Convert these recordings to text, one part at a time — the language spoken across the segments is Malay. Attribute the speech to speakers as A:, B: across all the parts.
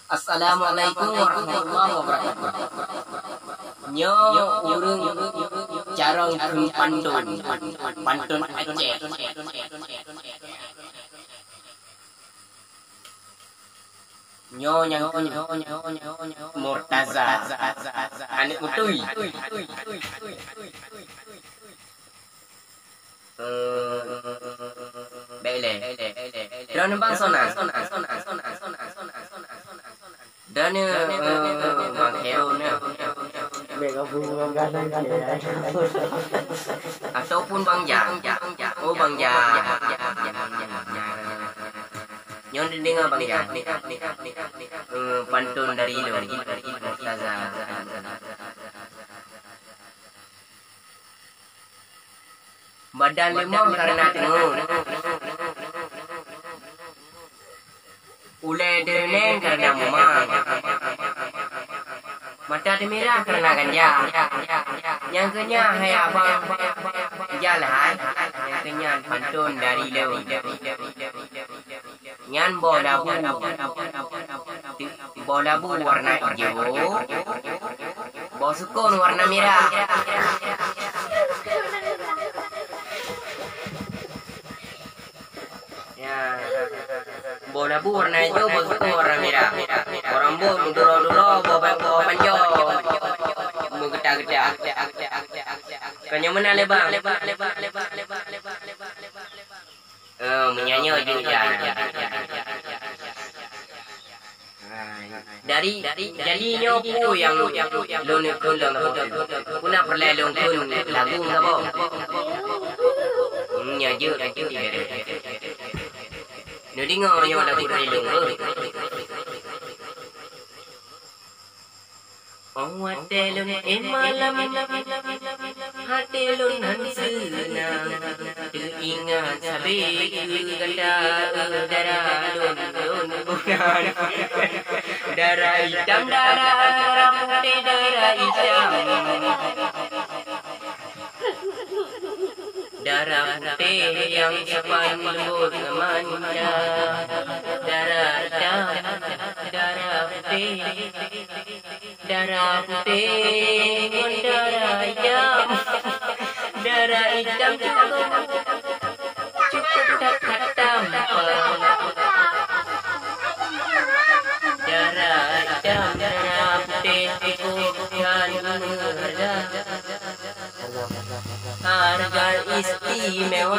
A: Assalamualaikum warahmatullahi wabarakatuh. Nyo urung jarang pantun Aceh. Nyo Murtaza anak utui. Bele. Dan bang sonan. Dan bang hero ataupun bang Jang. Oh bang Jang. Nyon dengar bang Jang. Pantun dari Indo. Badan lemah karena tenung. Ule derneng karena memang. Mata merah karena ganja. Yang kenya hai abang jalan. Yang kenya pantun dari Indo. Nyan bolabu warna hijau. Bosukun warna merah. Bolabu warna hijau, bosukun warna merah. Orang bu dulu bawa panjang. Menggedak-gedak. Kanya mana lebang? Menyanyi juga. Dari jadinya pu yang lone kundang kuna perlelong kun lagu ngabo nyaje nudingo yo lagu perlelong Awatelun malam hatelun hansuna ingat sabi ganda daralun bunan darah hitam darah putih darah hitam darah putih yang sepan lembut manja darah hitam darah putih darah putih darah hitam cukup tampang darah hitam darah putih bukan harga istimewa.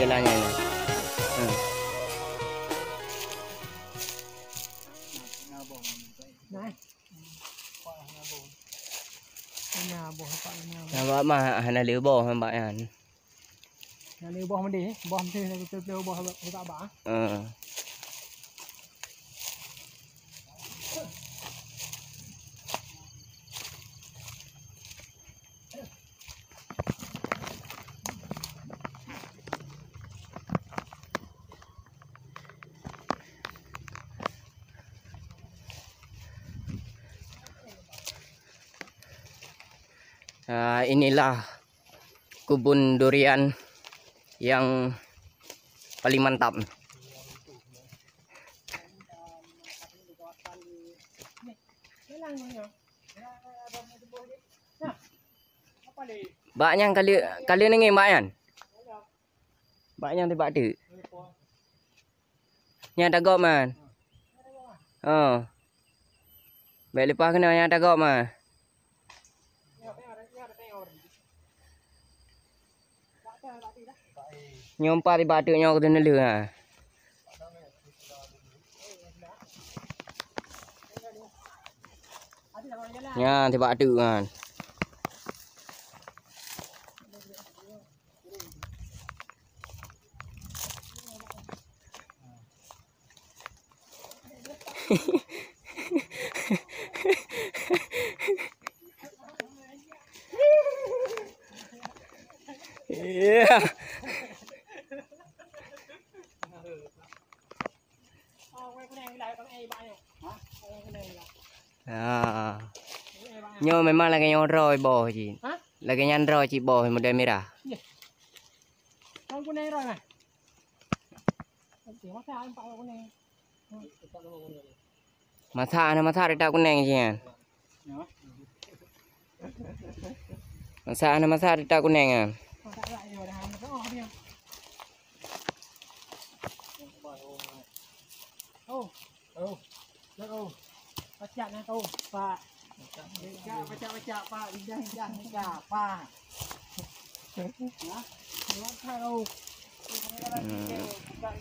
A: gelanya ini. Nampak mah hana lebo nampak kan.
B: Yang lebo mandi, bom tu betul-betul bom tak bah.
A: Inilah kebun durian yang paling mantap. Banyak kali nengi banyak. Banyak di batu. Nya dagok man. Oh. Baik lepas kena yang dagok man. Nyompa di batu nya aku nelu ha. Ya di batu kan. Yeah. Nyo memang lagi yang roy boh ji. Lagi yang roy ci boh model merah.
B: Con kuning rồi này. Chỉ có sao anh tạo kuning.
A: Masa ada kuning ji kan. Masa ada kuning kan.
B: Baca nak tahu Pak. Baca Pak. Indah Pak. Hah? Buat tahu. Bukan